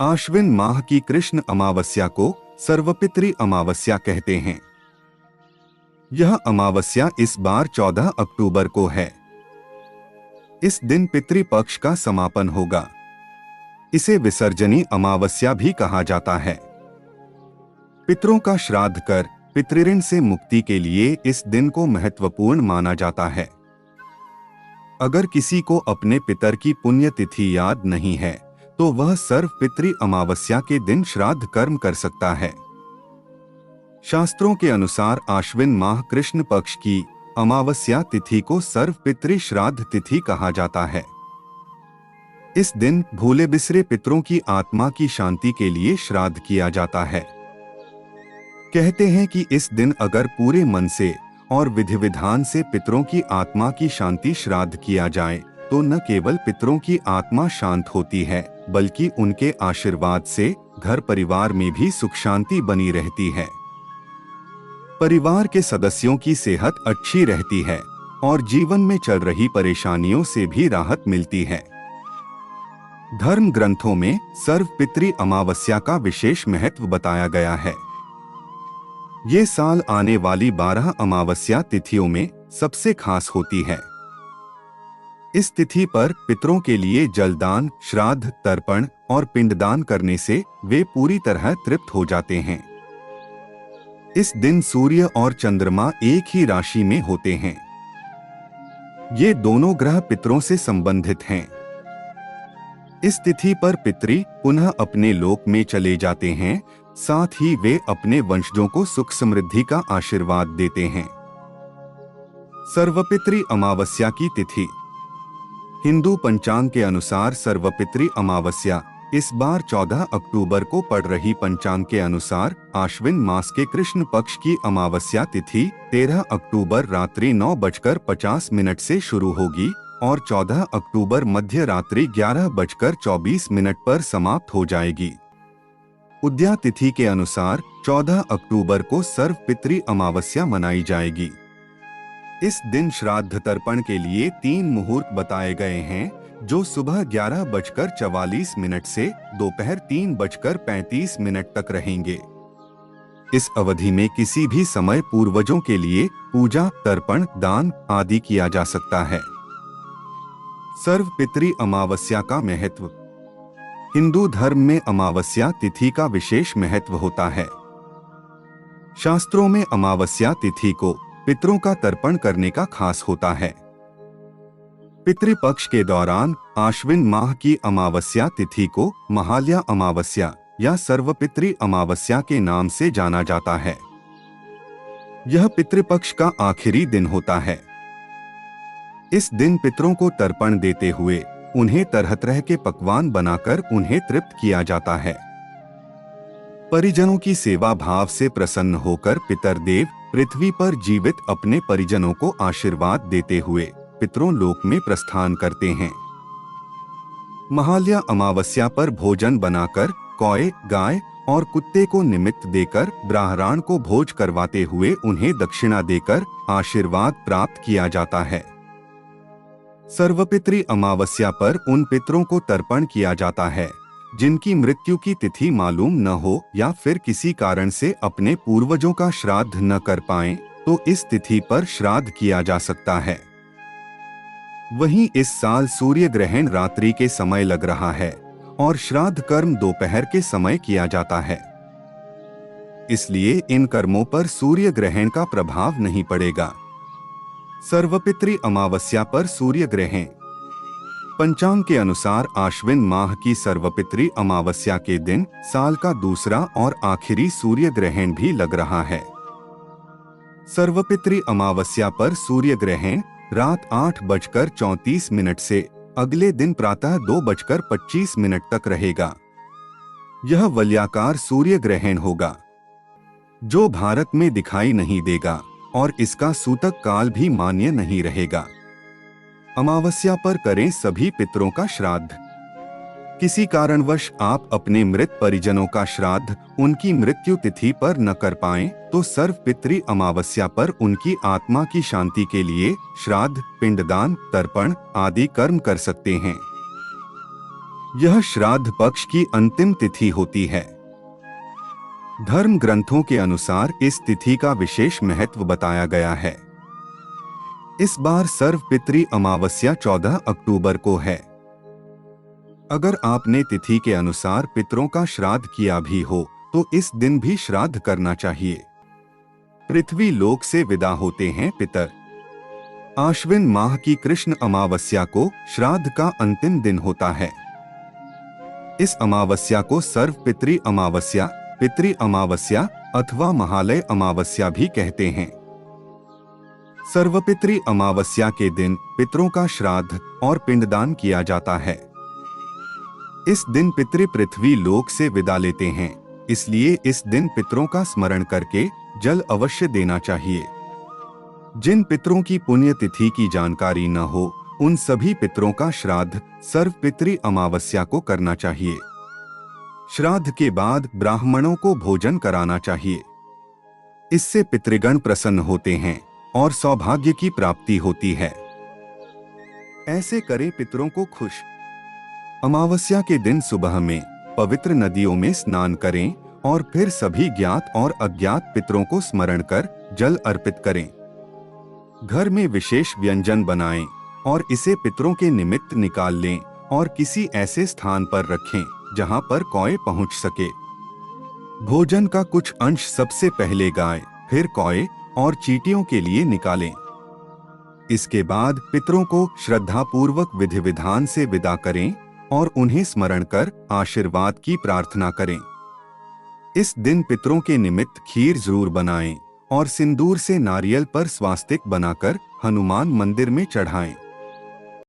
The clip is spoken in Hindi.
आश्विन माह की कृष्ण अमावस्या को सर्वपितृ अमावस्या कहते हैं। यह अमावस्या इस बार 14 अक्टूबर को है। इस दिन पितृपक्ष का समापन होगा। इसे विसर्जनी अमावस्या भी कहा जाता है। पितरों का श्राद्ध कर पितृऋण से मुक्ति के लिए इस दिन को महत्वपूर्ण माना जाता है। अगर किसी को अपने पितर की पुण्यतिथि याद नहीं है तो वह सर्व पितृ अमावस्या के दिन श्राद्ध कर्म कर सकता है। शास्त्रों के अनुसार आश्विन माह कृष्ण पक्ष की अमावस्या तिथि को सर्व पितृ श्राद्ध तिथि कहा जाता है। इस दिन भूले बिसरे पितरों की आत्मा की शांति के लिए श्राद्ध किया जाता है। कहते हैं कि इस दिन अगर पूरे मन से और विधि विधान से पितरों की आत्मा की शांति श्राद्ध किया जाए तो न केवल पितरों की आत्मा शांत होती है बल्कि उनके आशीर्वाद से घर परिवार में भी सुख शांति बनी रहती है। परिवार के सदस्यों की सेहत अच्छी रहती है और जीवन में चल रही परेशानियों से भी राहत मिलती है। धर्म ग्रंथों में सर्व पितृ अमावस्या का विशेष महत्व बताया गया है। ये साल आने वाली 12 अमावस्या तिथियों में सबसे खास होती है। इस तिथि पर पितरों के लिए जलदान, श्राद्ध, तर्पण और पिंडदान करने से वे पूरी तरह तृप्त हो जाते हैं। इस दिन सूर्य और चंद्रमा एक ही राशि में होते हैं। ये दोनों ग्रह पितरों से संबंधित हैं। इस तिथि पर पितृ पुनः अपने लोक में चले जाते हैं, साथ ही वे अपने वंशजों को सुख समृद्धि का आशीर्वाद देते हैं। सर्वपितृ अमावस्या की तिथि। हिंदू पंचांग के अनुसार सर्वपितृ अमावस्या इस बार 14 अक्टूबर को पड़ रही। पंचांग के अनुसार आश्विन मास के कृष्ण पक्ष की अमावस्या तिथि 13 अक्टूबर रात्रि 9:50 से शुरू होगी और 14 अक्टूबर मध्य रात्रि 11:24 पर समाप्त हो जाएगी। उद्या तिथि के अनुसार 14 अक्टूबर को सर्व पितृ अमावस्या मनाई जाएगी। इस दिन श्राद्ध तर्पण के लिए 3 मुहूर्त बताए गए हैं, जो सुबह 11:44 से दोपहर 3:35 तक रहेंगे। इस अवधि में किसी भी समय पूर्वजों के लिए पूजा, तर्पण, दान आदि किया जा सकता है। सर्व पितृ अमावस्या का महत्व। हिंदू धर्म में अमावस्या तिथि का विशेष महत्व होता है। शास्त्रों में अमावस्या तिथि को पितरों का तर्पण करने का खास होता है। पितृपक्ष के दौरान आश्विन माह की अमावस्या तिथि को महालया अमावस्या या सर्वपितृ अमावस्या के नाम से जाना जाता है। यह पितृपक्ष का आखिरी दिन होता है। इस दिन पितरों को तर्पण देते हुए उन्हें तरह तरह के पकवान बनाकर उन्हें तृप्त किया जाता है। परिजनों की सेवा भाव से प्रसन्न होकर पितरदेव पृथ्वी पर जीवित अपने परिजनों को आशीर्वाद देते हुए पितरों लोक में प्रस्थान करते हैं। महालया अमावस्या पर भोजन बनाकर कौए, गाय और कुत्ते को निमित्त देकर ब्राह्मण को भोज करवाते हुए उन्हें दक्षिणा देकर आशीर्वाद प्राप्त किया जाता है। सर्वपितृ अमावस्या पर उन पितरों को तर्पण किया जाता है जिनकी मृत्यु की तिथि मालूम न हो या फिर किसी कारण से अपने पूर्वजों का श्राद्ध न कर पाएं, तो इस तिथि पर श्राद्ध किया जा सकता है। वहीं इस साल सूर्य ग्रहण रात्रि के समय लग रहा है और श्राद्ध कर्म दोपहर के समय किया जाता है। इसलिए इन कर्मों पर सूर्य ग्रहण का प्रभाव नहीं पड़ेगा। सर्वपितृ अमावस्या पर सूर्य ग्रहण। पंचांग के अनुसार आश्विन माह की सर्वपितृ अमावस्या के दिन साल का दूसरा और आखिरी सूर्य ग्रहण भी लग रहा है। सर्वपितृ अमावस्या पर सूर्य ग्रहण रात 8:34 से अगले दिन प्रातः 2:25 तक रहेगा। यह वलयाकार सूर्य ग्रहण होगा, जो भारत में दिखाई नहीं देगा और इसका सूतक काल भी मान्य नहीं रहेगा। अमावस्या पर करें सभी पितरों का श्राद्ध। किसी कारणवश आप अपने मृत परिजनों का श्राद्ध उनकी मृत्यु तिथि पर न कर पाएं, तो सर्व पितृ अमावस्या पर उनकी आत्मा की शांति के लिए श्राद्ध, पिंडदान, तर्पण आदि कर्म कर सकते हैं। यह श्राद्ध पक्ष की अंतिम तिथि होती है। धर्म ग्रंथों के अनुसार इस तिथि का विशेष महत्व बताया गया है। इस बार सर्वपितृ अमावस्या 14 अक्टूबर को है। अगर आपने तिथि के अनुसार पितरों का श्राद्ध किया भी हो तो इस दिन भी श्राद्ध करना चाहिए। पृथ्वी लोक से विदा होते हैं पितर। आश्विन माह की कृष्ण अमावस्या को श्राद्ध का अंतिम दिन होता है। इस अमावस्या को सर्वपितृ अमावस्या, पितृ अमावस्या अथवा महालय अमावस्या भी कहते हैं। सर्वपितृ अमावस्या के दिन पितरों का श्राद्ध और पिंडदान किया जाता है। इस दिन पितृ पृथ्वी लोक से विदा लेते हैं, इसलिए इस दिन पितरों का स्मरण करके जल अवश्य देना चाहिए। जिन पितरों की पुण्यतिथि की जानकारी न हो, उन सभी पितरों का श्राद्ध सर्वपितृ अमावस्या को करना चाहिए। श्राद्ध के बाद ब्राह्मणों को भोजन कराना चाहिए। इससे पितृगण प्रसन्न होते हैं और सौभाग्य की प्राप्ति होती है। ऐसे करें पितरों को खुश। अमावस्या के दिन सुबह में पवित्र नदियों में स्नान करें और फिर सभी ज्ञात और अज्ञात पितरों को स्मरण कर जल अर्पित करें। घर में विशेष व्यंजन बनाएं और इसे पितरों के निमित्त निकाल लें और किसी ऐसे स्थान पर रखें जहां पर कौए पहुंच सके। भोजन का कुछ अंश सबसे पहले गाय, फिर कौए और चींटियों के लिए निकालें। इसके बाद पितरों को श्रद्धापूर्वक विधि विधान से विदा करें और उन्हें स्मरण कर आशीर्वाद की प्रार्थना करें। इस दिन पितरों के निमित्त खीर जरूर बनाएं और सिंदूर से नारियल पर स्वास्तिक बनाकर हनुमान मंदिर में चढ़ाएं।